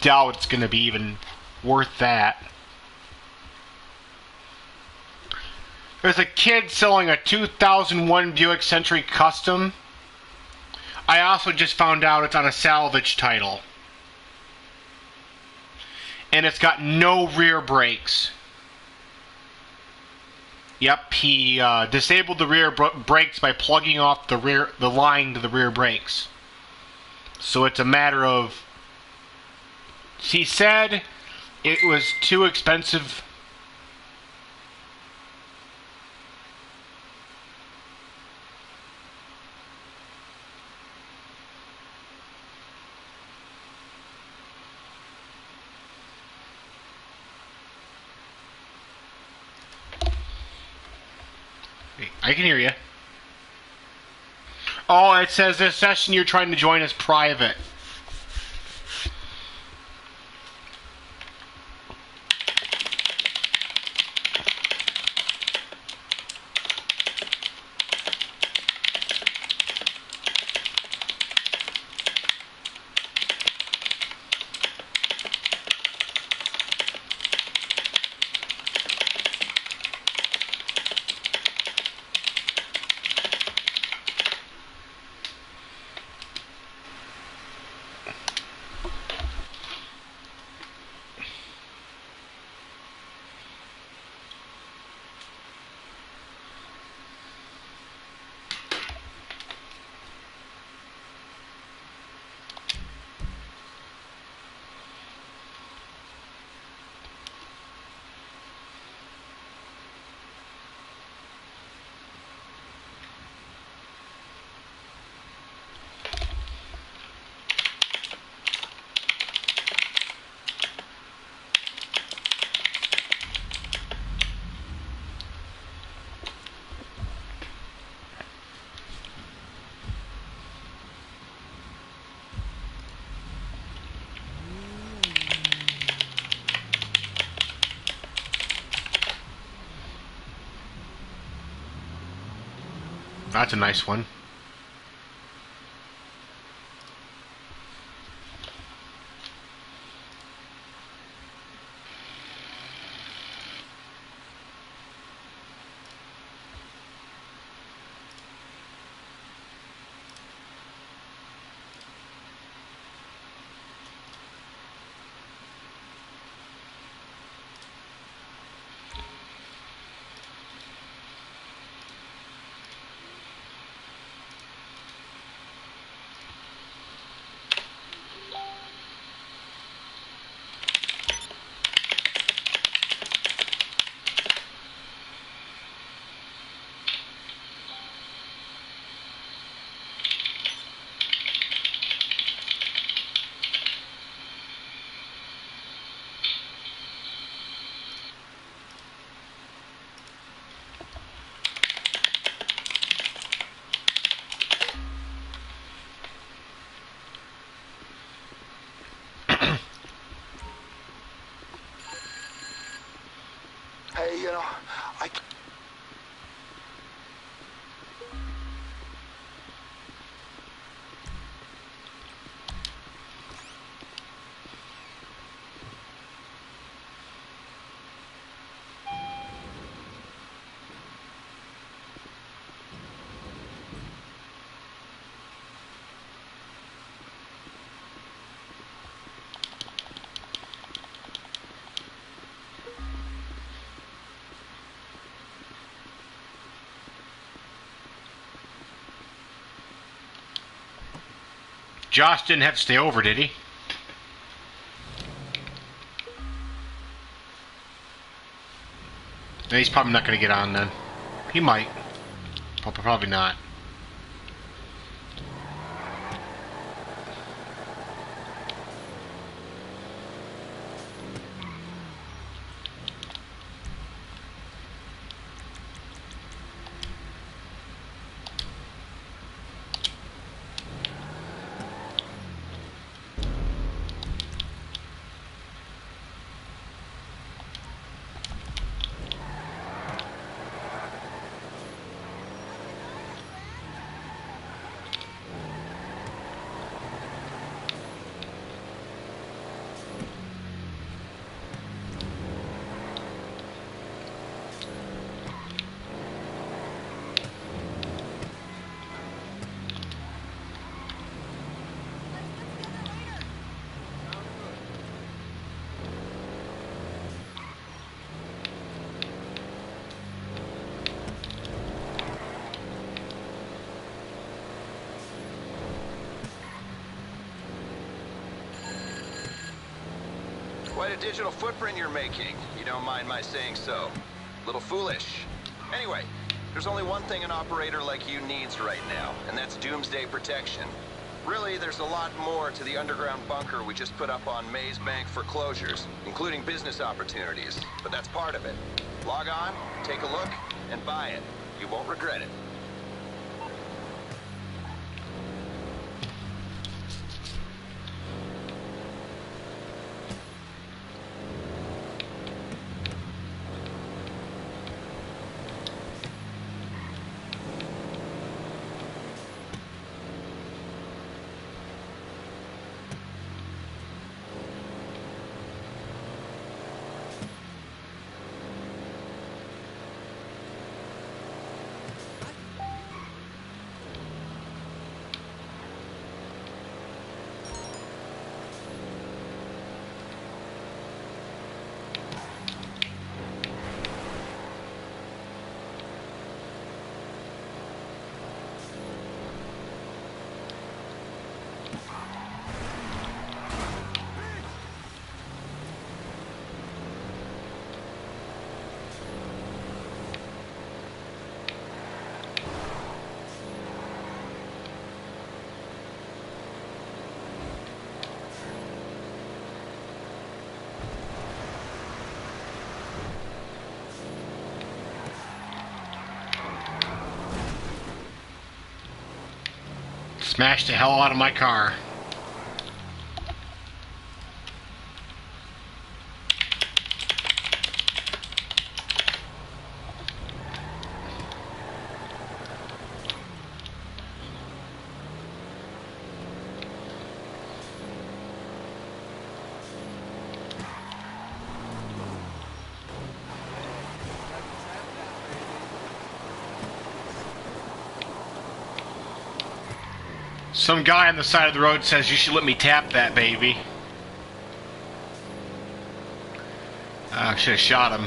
doubt it's going to be even worth that. There's a kid selling a 2001 Buick Century Custom. I also just found out it's on a salvage title. And it's got no rear brakes. Yep, he disabled the rear brakes by plugging off the line to the rear brakes. So it's a matter of... He said it was too expensive. I can hear you. Oh, it says this session you're trying to join is private. That's a nice one. Hey, you know, I... Josh didn't have to stay over, did he? No, he's probably not going to get on then. He might. Probably not. Quite a digital footprint you're making. You don't mind my saying so. Little foolish. Anyway, there's only one thing an operator like you needs right now, and that's doomsday protection. Really, there's a lot more to the underground bunker we just put up on Maze Bank foreclosures, including business opportunities, but that's part of it. Log on, take a look, and buy it. You won't regret it. Smashed the hell out of my car. Some guy on the side of the road says you should let me tap that baby. I should have shot him.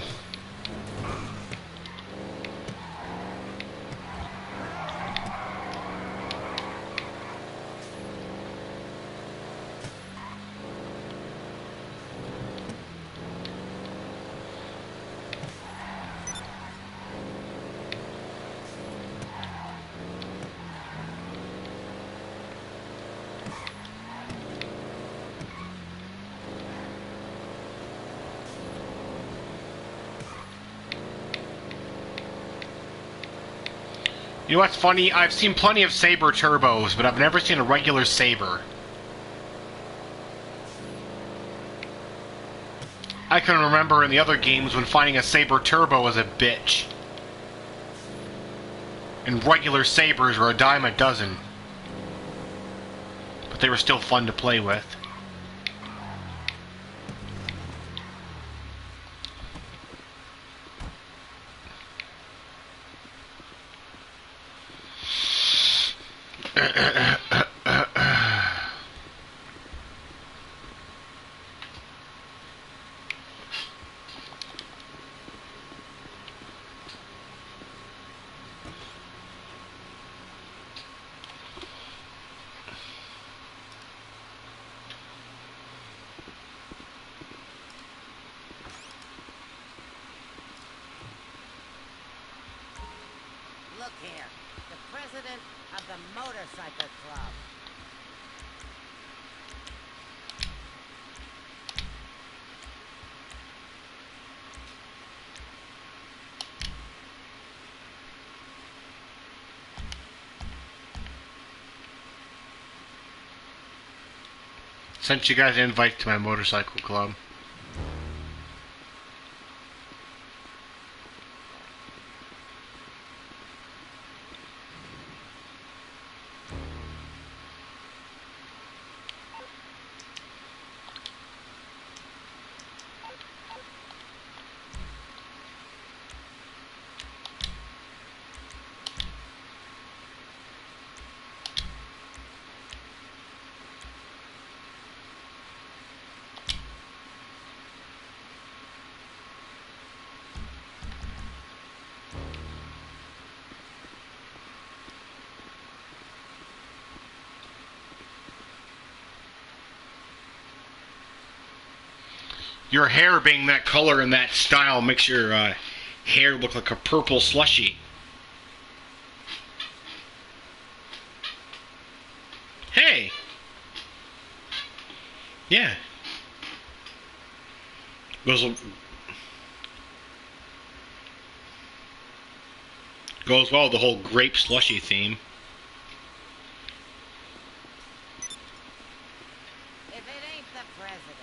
You know what's funny? I've seen plenty of Saber turbos, but I've never seen a regular Saber. I can remember in the other games when finding a Saber turbo was a bitch. And regular Sabers were a dime a dozen. But they were still fun to play with. Look here, the president of the motorcycle club. Sent you guys an invite to my motorcycle club. Your hair being that color and that style makes your hair look like a purple slushy. Hey! Yeah. Goes well with the whole grape slushy theme. If it ain't the president.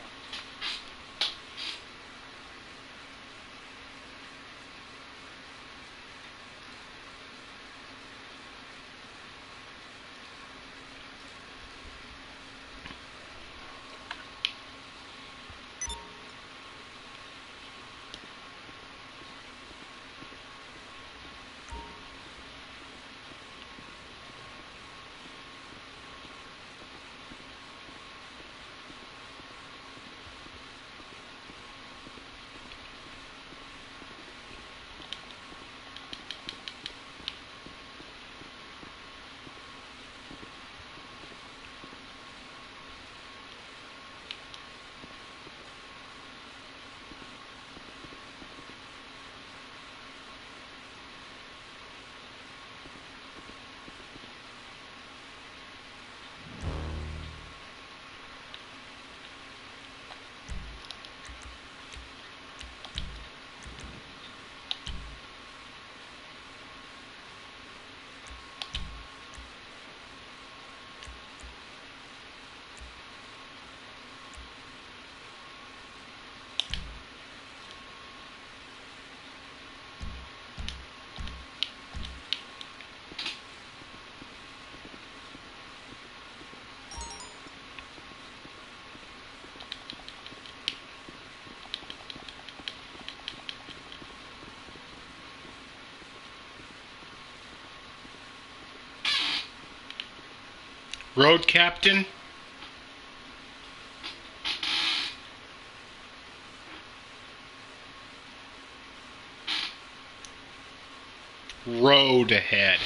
Road captain? Road ahead.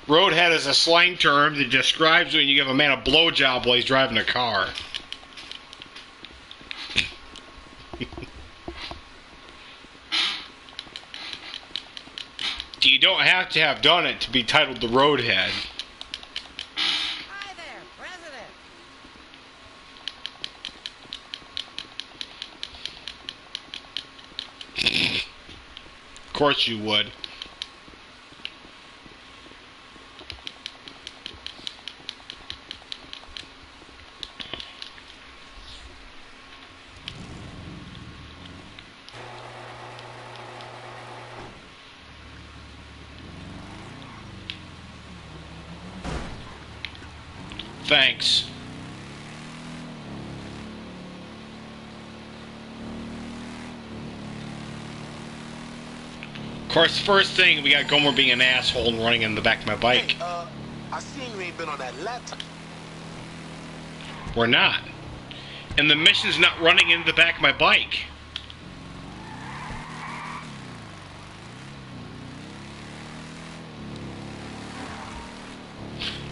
Roadhead is a slang term that describes when you give a man a blowjob while he's driving a car. You don't have to have done it to be titled the Roadhead. Hi there, President. Of course you would. Thanks. Of course, first thing, we got Gomer being an asshole and running in the back of my bike. Hey, I seen you ain't been on that laptop. We're not. And the mission's not running into the back of my bike.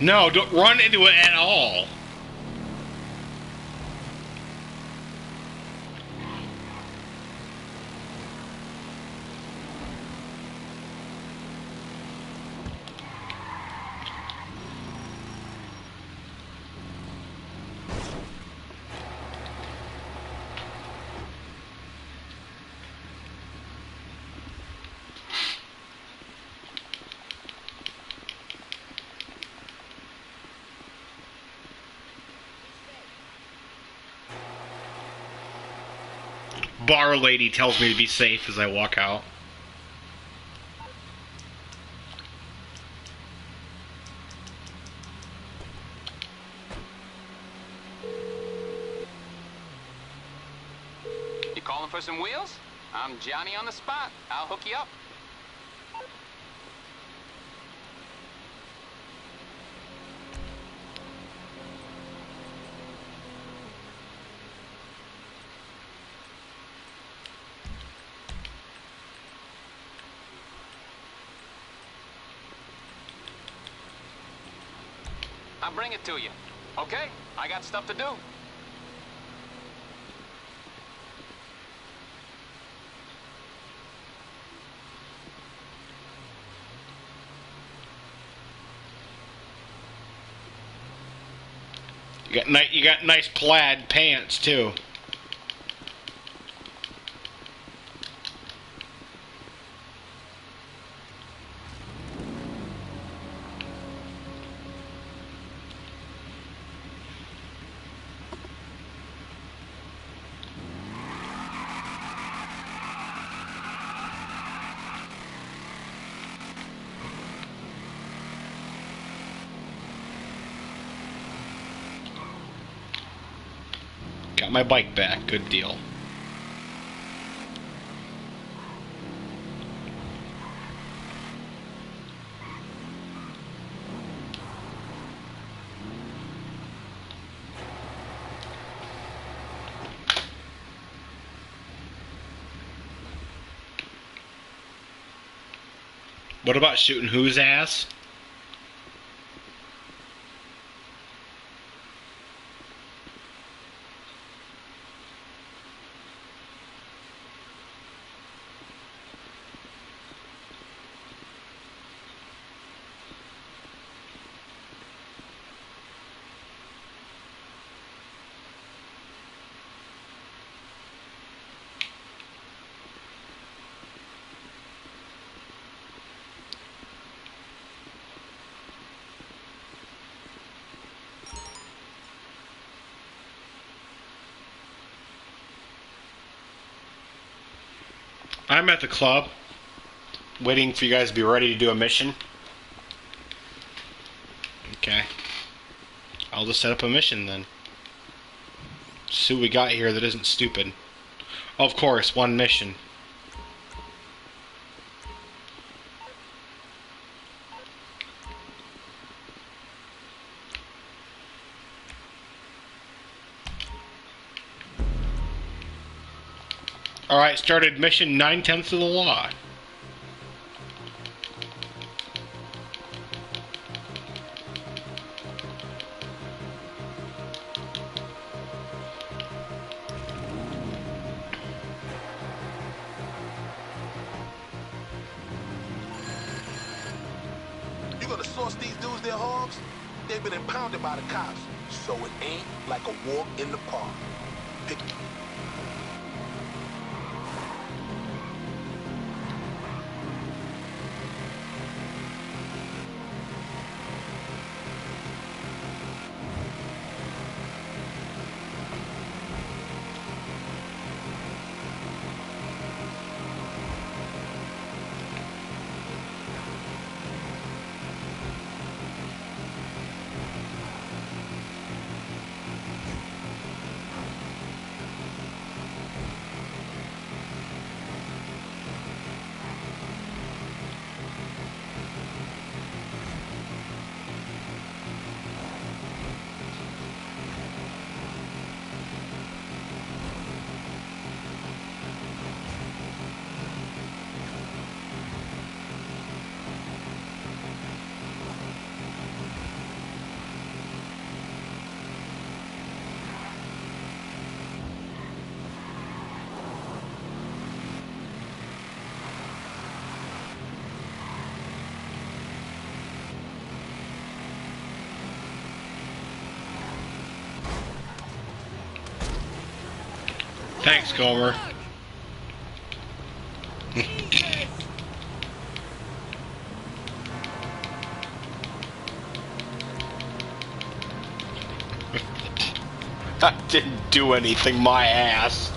No, don't run into it at all. Bar lady tells me to be safe as I walk out. You calling for some wheels? I'm Johnny on the spot. I'll hook you up. I'll bring it to you. Okay? I got stuff to do. You got nice plaid pants too. Got my bike back. Good deal. What about shooting whose ass? I'm at the club, waiting for you guys to be ready to do a mission. Okay. I'll just set up a mission then. See what we got here that isn't stupid. Of course, one mission. Alright, started mission 9/10 of the law. You gonna source these dudes their hogs? They've been impounded by the cops, so it ain't like a walk in the park. Pick Thanks, Gomer. I didn't do anything, my ass.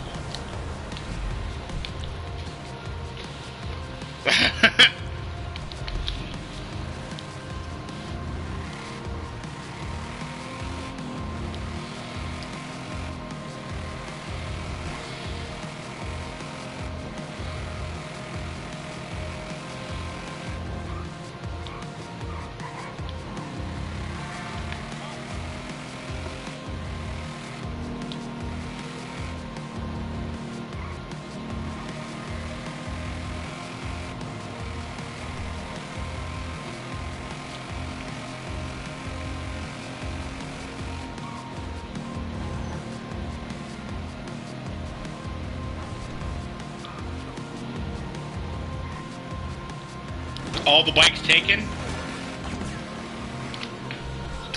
All the bikes taken?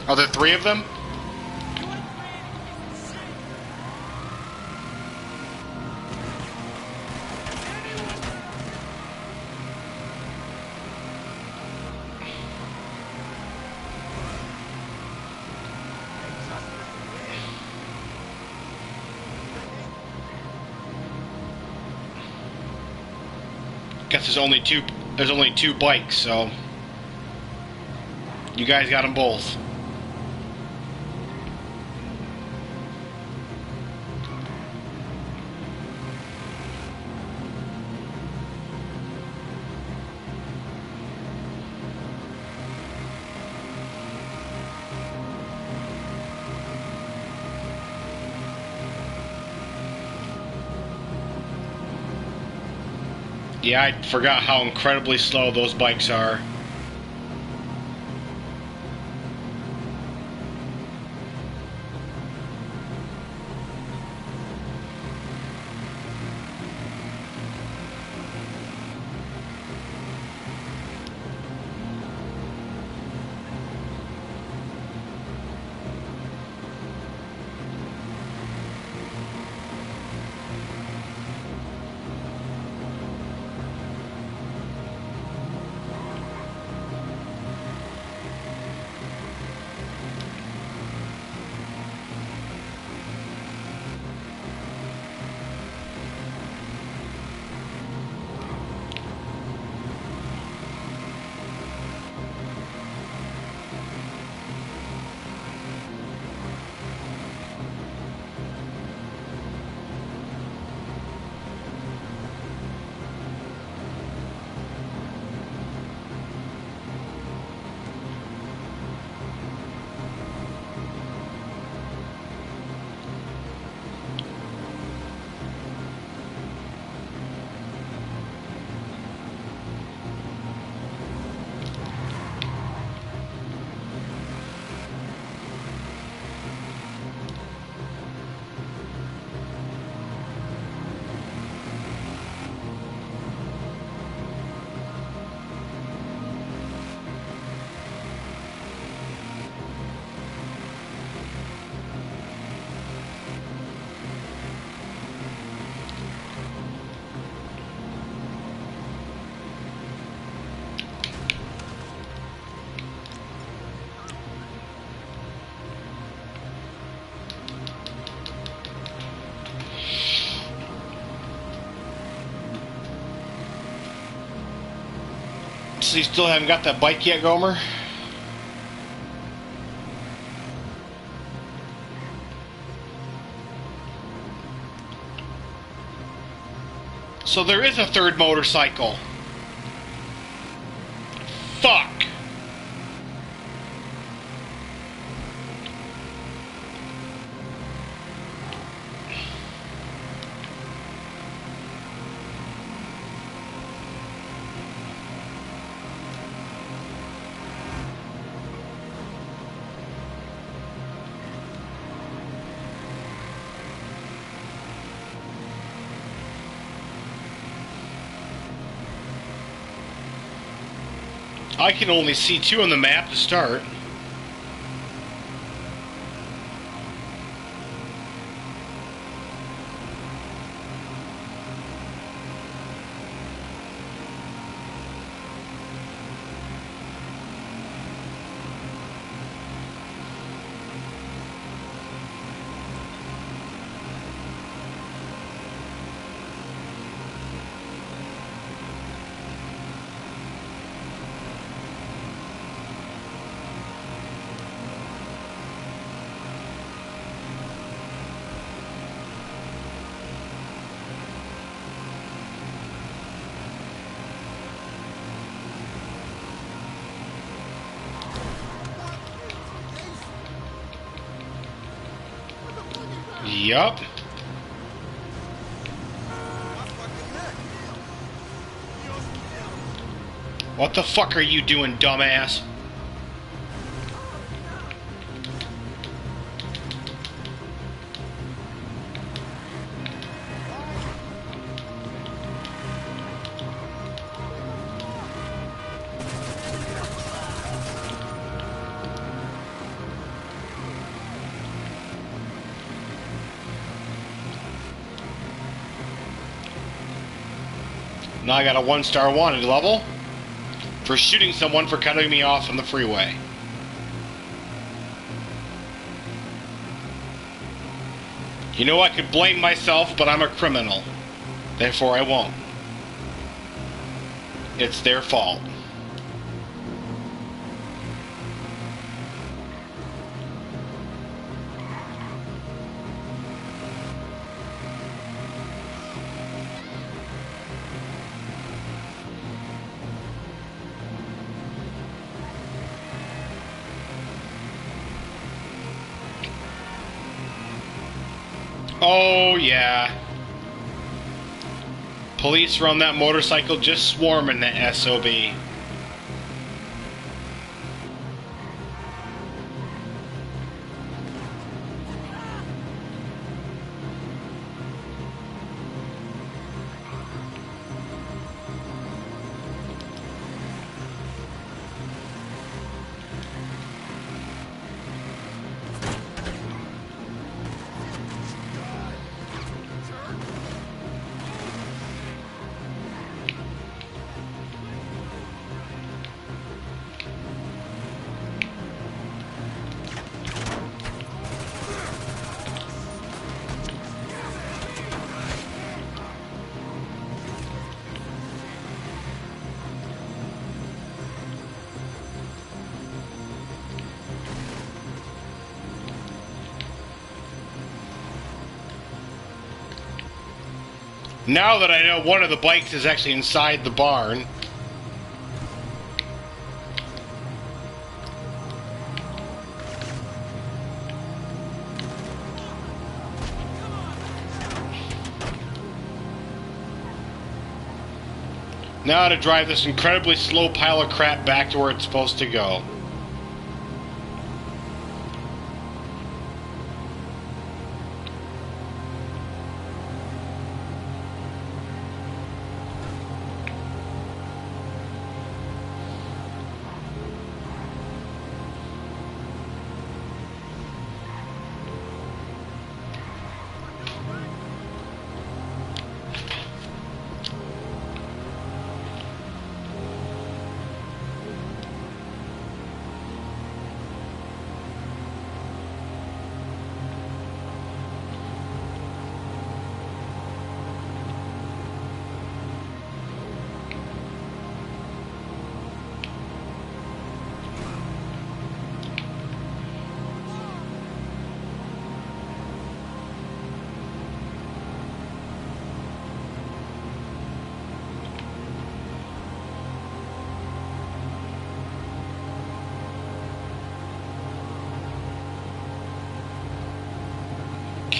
Are there 3 of them? Guess there's only two bikes, so you guys got them both. Yeah, I forgot how incredibly slow those bikes are. So you still haven't got that bike yet, Gomer? So there is a third motorcycle. Fuck. I can only see 2 on the map to start. Yup. What the fuck are you doing, dumbass? Now I got a 1-star wanted level for shooting someone for cutting me off on the freeway. You know, I could blame myself, but I'm a criminal. Therefore, I won't. It's their fault. Oh, yeah. Police are on that motorcycle just swarming that SOB. Now that I know one of the bikes is actually inside the barn. Now to drive this incredibly slow pile of crap back to where it's supposed to go.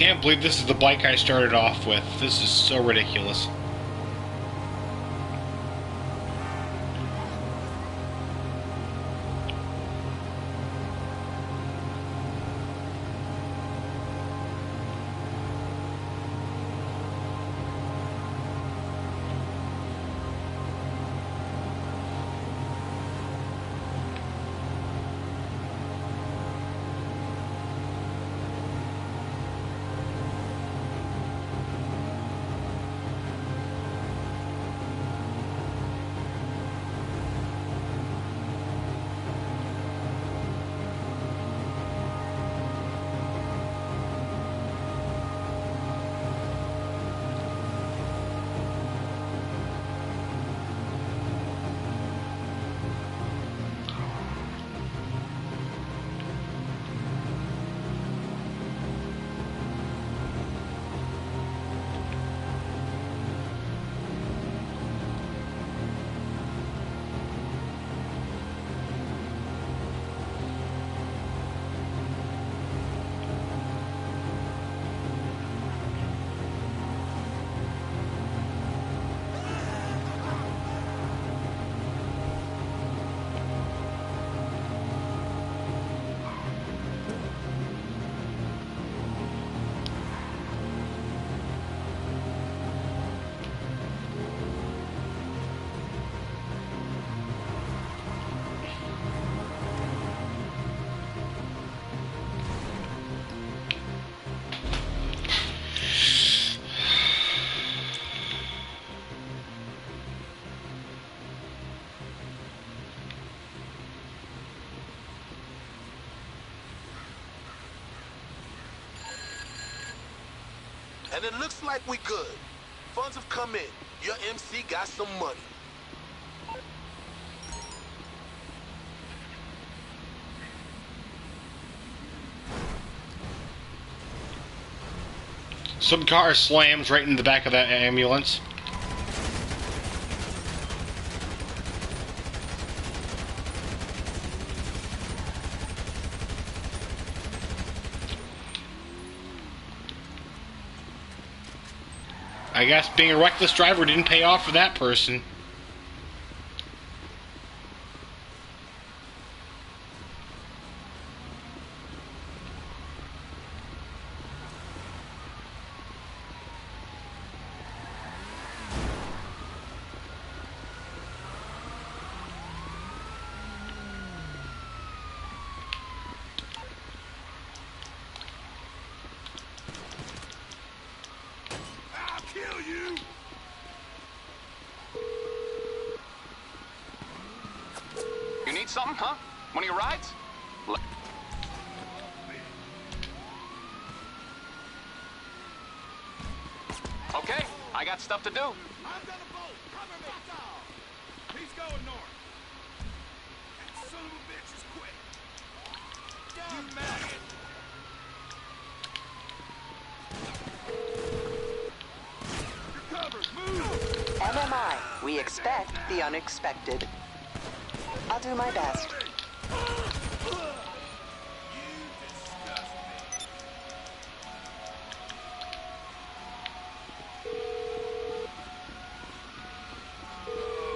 Can't believe this is the bike I started off with. This is so ridiculous. And it looks like we good. Funds have come in. Your MC got some money. Some car slams right in the back of that ambulance. I guess being a reckless driver didn't pay off for that person. You need something, huh? One of your rides? Okay, I got stuff to do. I'm gonna bolt. Cover me. He's going north. That son of a bitch is quick. You maggot. You're covered. Move. MMI. We expect the unexpected. I'll do my best.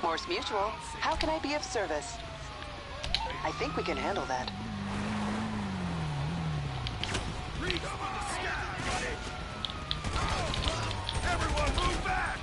Morse Mutual, how can I be of service? I think we can handle that. Reach for the sky, buddy. Everyone move back.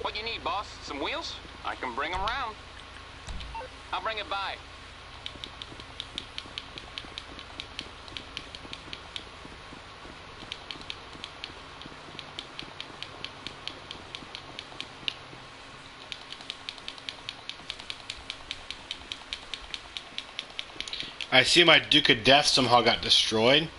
What you need, boss? Some wheels? I can bring them round. I'll bring it by. I see my Duke of Death somehow got destroyed.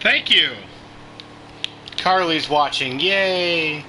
Thank you. Carly's watching. Yay.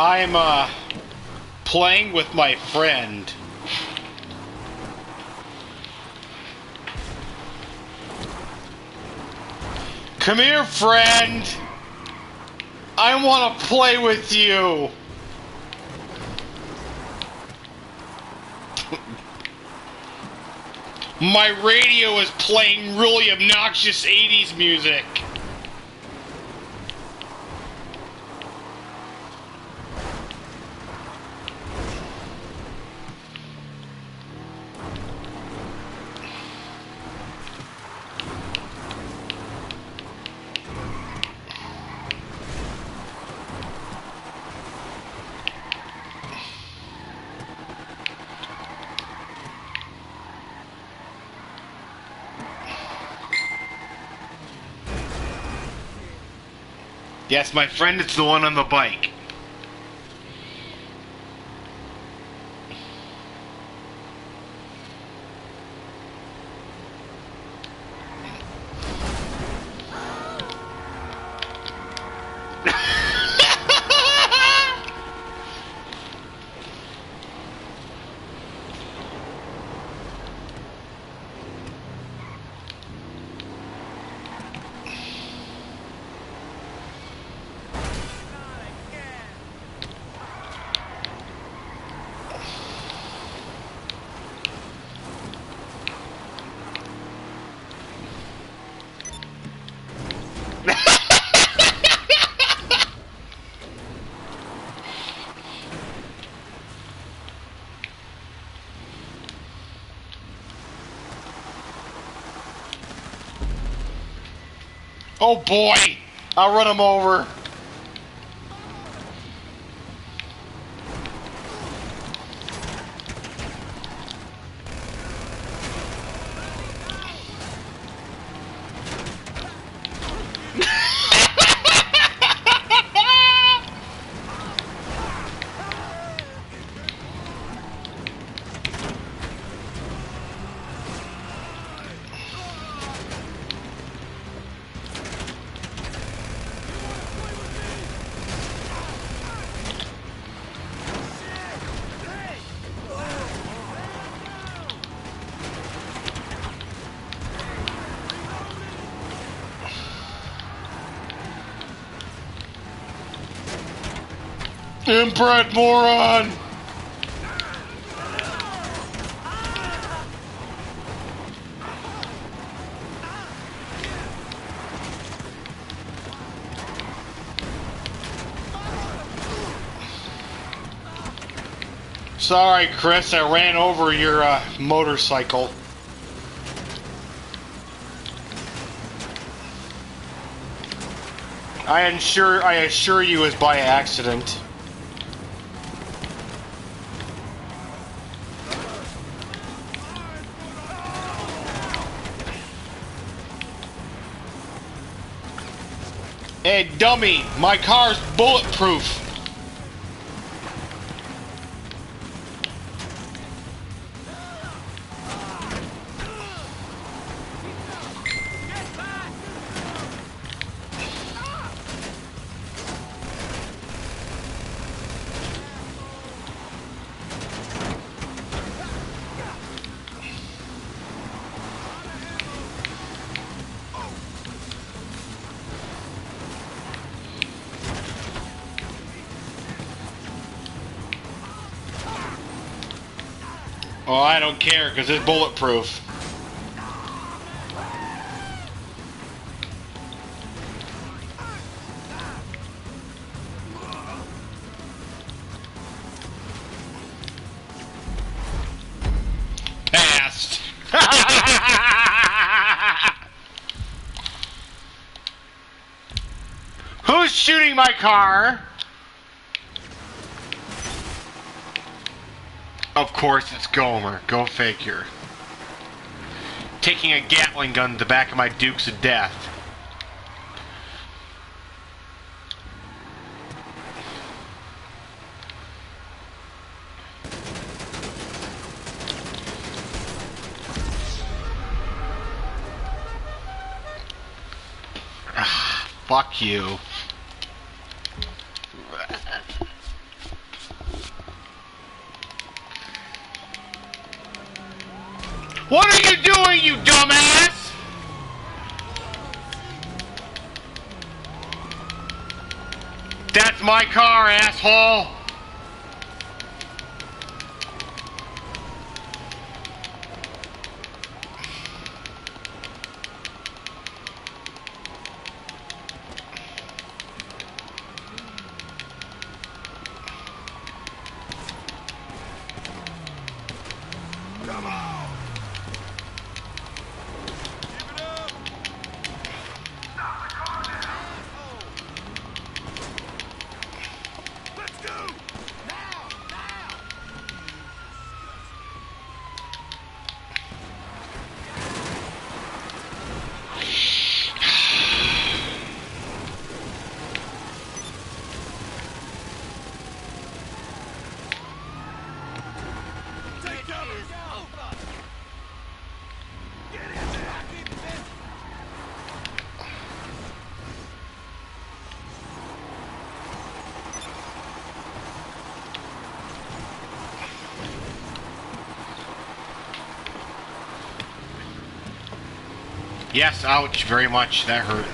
I'm playing with my friend. Come here, friend. I want to play with you. My radio is playing really obnoxious 80s music. Yes, my friend, it's the one on the bike. Oh boy! I'll run him over. Inbred moron! Sorry, Chris, I ran over your motorcycle. I assure you it was by accident. Hey, dummy, my car's bulletproof. Oh, I don't care, because it's bulletproof. Passed. Who's shooting my car? Of course it's Gomer. Go figure. Taking a Gatling gun to the back of my Dukes of Death. Fuck you. you dumbass! That's my car, asshole! Come on! Give it up! Asshole! Let's go! Now! Now! Take cover! Get in there! Keep it. Yes, ouch, very much. That hurt.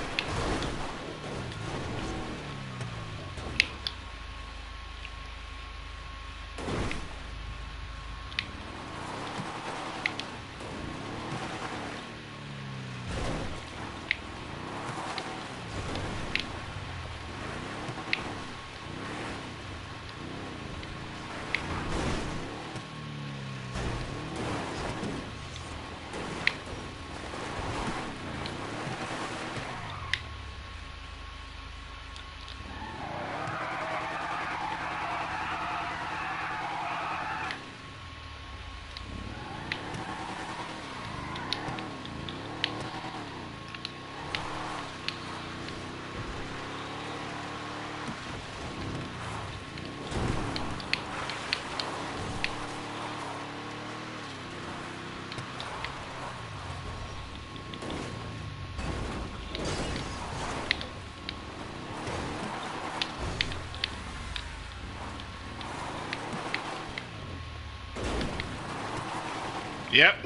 Yep.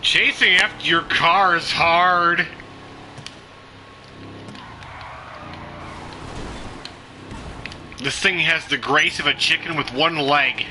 Chasing after your car is hard. This thing has the grace of a chicken with one leg.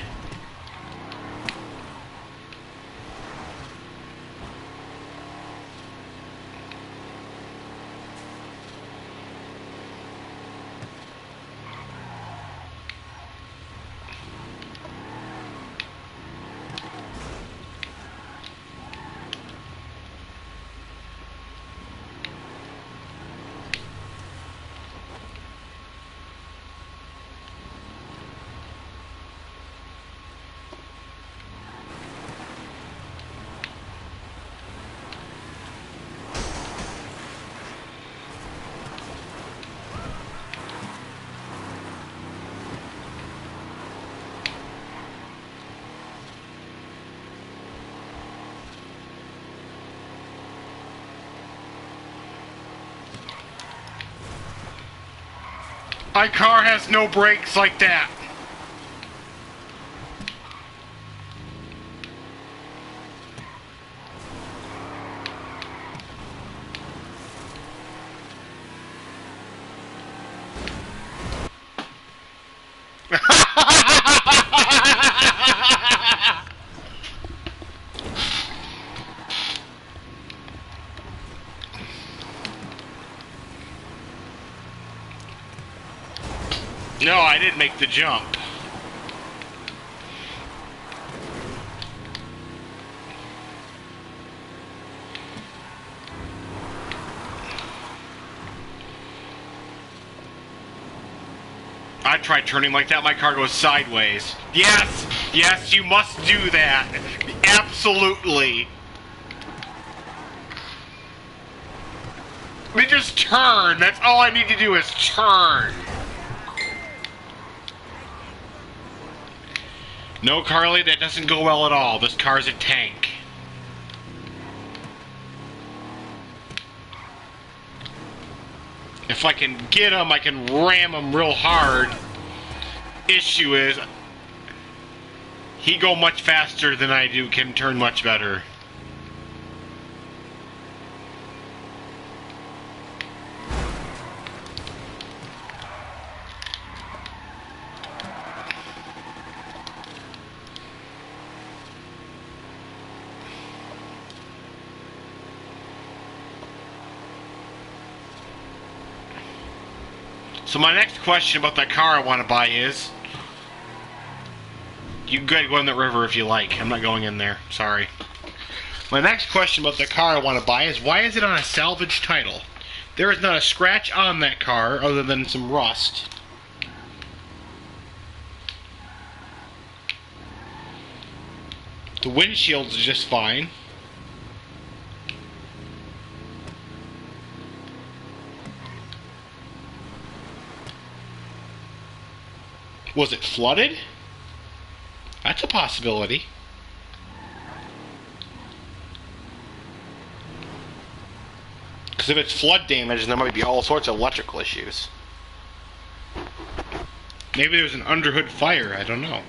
My car has no brakes like that. No, I didn't make the jump. I tried turning like that, my car goes sideways. Yes! Yes, you must do that! Absolutely! Let me just turn! That's all I need to do is turn! No, Carly, that doesn't go well at all. This car's a tank. If I can get him, I can ram him real hard. Issue is, he go much faster than I do, can turn much better. So my next question about that car I want to buy is, you can go in the river if you like. I'm not going in there. Sorry. My next question about the car I want to buy is, why is it on a salvage title? There is not a scratch on that car other than some rust. The windshield's just fine. Was it flooded? That's a possibility. Because if it's flood damage, there might be all sorts of electrical issues. Maybe there was an underhood fire, I don't know.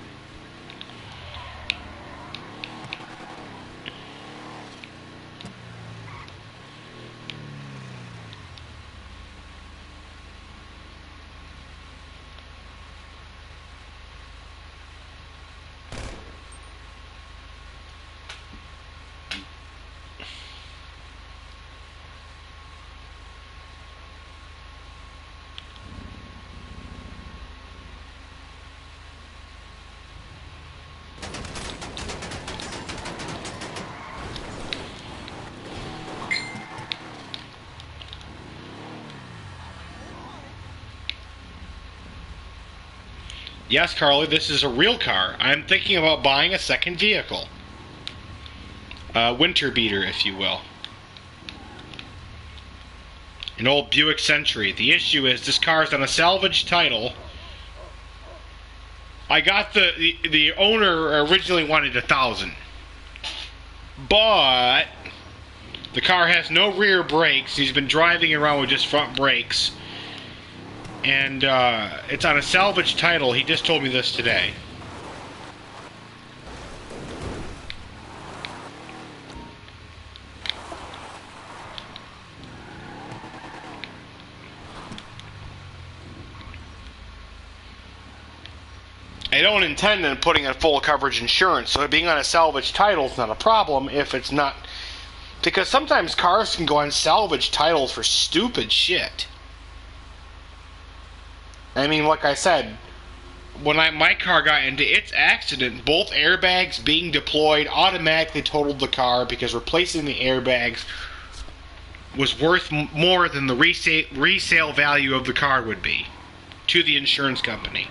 Yes, Carly, this is a real car. I'm thinking about buying a second vehicle. A winter beater, if you will. An old Buick Century. The issue is this car is on a salvage title. I got the owner originally wanted $1,000. But the car has no rear brakes. He's been driving around with just front brakes. And it's on a salvage title. He just told me this today. I don't intend on putting on full coverage insurance, so it being on a salvage title is not a problem if it's not... Because sometimes cars can go on salvage titles for stupid shit. I mean, like I said, when my car got into its accident, both airbags being deployed automatically totaled the car because replacing the airbags was worth more than the resale value of the car would be to the insurance company.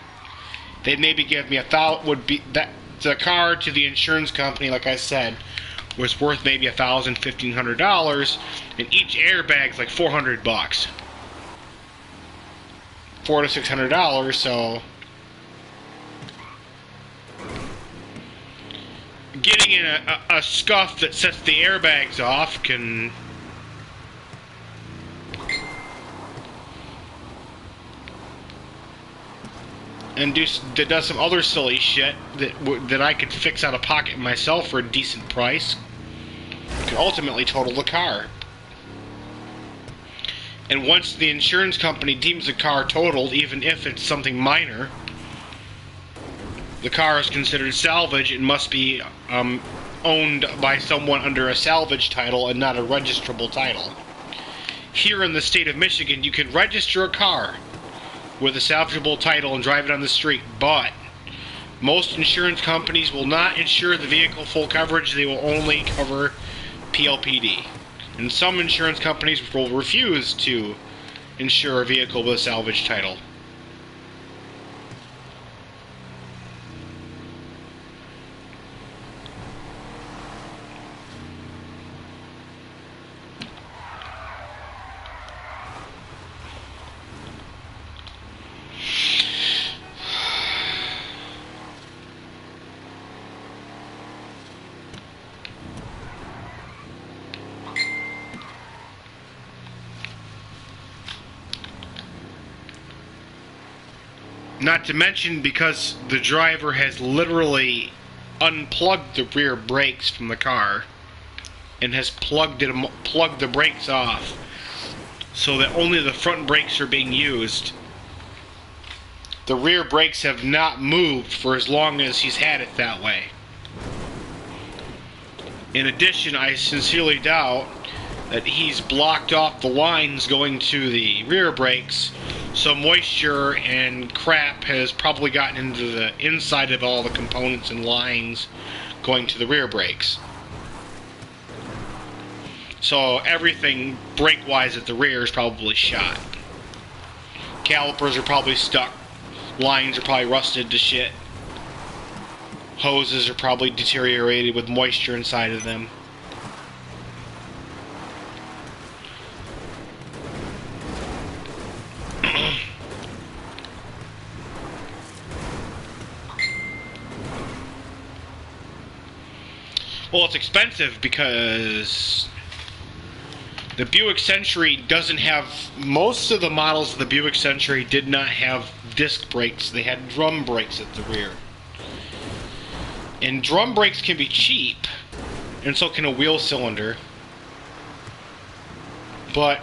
They'd maybe give me the car to the insurance company, like I said, was worth maybe $1,000, $1,500, and each airbag's like $400. $400 to $600, so getting in a scuff that sets the airbags off can and that does some other silly shit that I could fix out of pocket myself for a decent price, could ultimately total the car. And once the insurance company deems the car totaled, even if it's something minor, the car is considered salvage and must be owned by someone under a salvage title and not a registrable title. Here in the state of Michigan, you can register a car with a salvageable title and drive it on the street, but most insurance companies will not insure the vehicle full coverage. They will only cover PLPD. And some insurance companies will refuse to insure a vehicle with a salvage title. Not to mention, because the driver has literally unplugged the rear brakes from the car and has plugged the brakes off so that only the front brakes are being used. The rear brakes have not moved for as long as he's had it that way. In addition, I sincerely doubt that he's blocked off the lines going to the rear brakes, so moisture and crap has probably gotten into the inside of all the components and lines going to the rear brakes. So everything brake-wise at the rear is probably shot. Calipers are probably stuck. Lines are probably rusted to shit. Hoses are probably deteriorated with moisture inside of them. Well, it's expensive because the Buick Century doesn't have... Most of the models of the Buick Century did not have disc brakes. They had drum brakes at the rear. And drum brakes can be cheap, and so can a wheel cylinder. But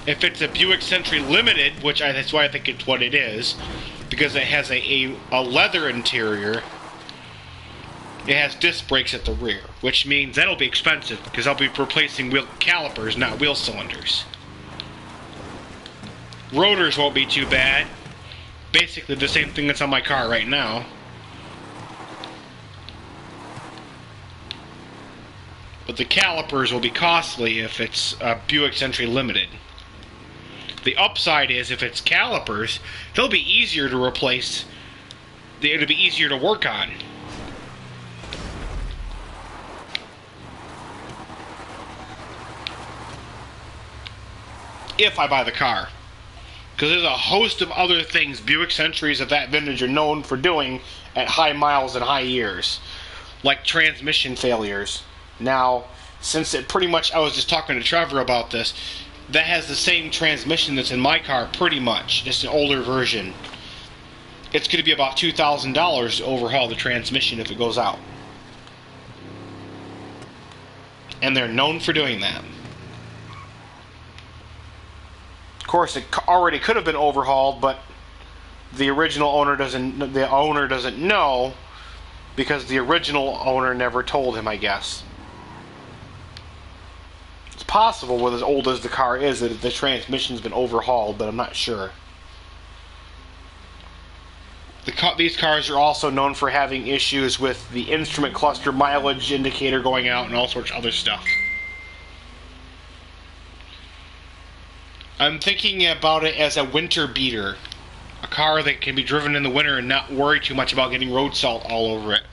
if it's a Buick Century Limited, which that's why I think it's what it is, because it has a leather interior, it has disc brakes at the rear, which means that'll be expensive because I'll be replacing wheel calipers, not wheel cylinders. Rotors won't be too bad. Basically the same thing that's on my car right now. But the calipers will be costly if it's a Buick Century Limited. The upside is, if it's calipers, they'll be easier to replace. It'll be easier to work on. If I buy the car. Because there's a host of other things Buick Centuries of that vintage are known for doing at high miles and high years. Like transmission failures. Now, since it pretty much, I was just talking to Trevor about this, that has the same transmission that's in my car, pretty much, just an older version. It's going to be about $2,000 to overhaul the transmission if it goes out. And they're known for doing that. Of course, it already could have been overhauled, but the original owner doesn't know, because the original owner never told him, I guess. It's possible, with as old as the car is, that the transmission's been overhauled, but I'm not sure. These cars are also known for having issues with the instrument cluster mileage indicator going out and all sorts of other stuff. I'm thinking about it as a winter beater. A car that can be driven in the winter and not worry too much about getting road salt all over it.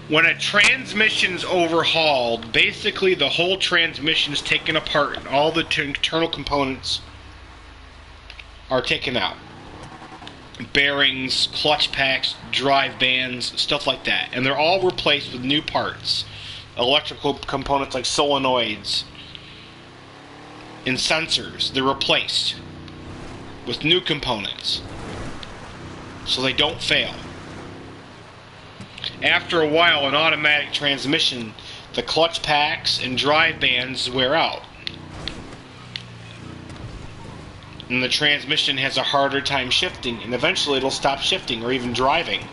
When a transmission's overhauled, basically the whole transmission is taken apart and all the internal components are taken out. Bearings, clutch packs, drive bands, stuff like that. And they're all replaced with new parts. Electrical components like solenoids and sensors, they're replaced with new components so they don't fail. After a while, an automatic transmission, the clutch packs and drive bands wear out. And the transmission has a harder time shifting, and eventually it'll stop shifting or even driving.